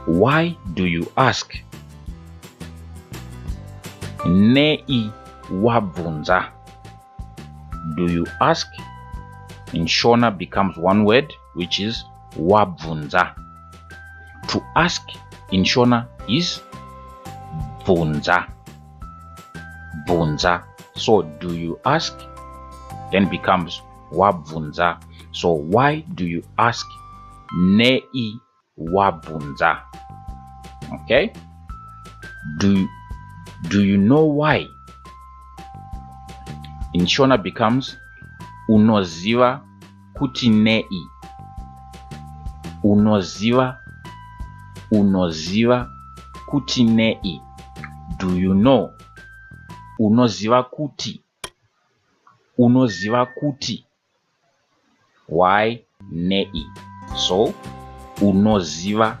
Why do you ask? Nei wabvunza. Do you ask? In Shona becomes one word, which is wabvunza. To ask in Shona is bvunza. Bvunza. So do you ask? Then becomes wabvunza. So why do you ask? Nei wabvunza. Okay? Do you know why? In Shona becomes unoziva kuti nei. Unoziva kuti nei. Do you know? Unoziva kuti. Unoziva kuti. Why nei? So unoziva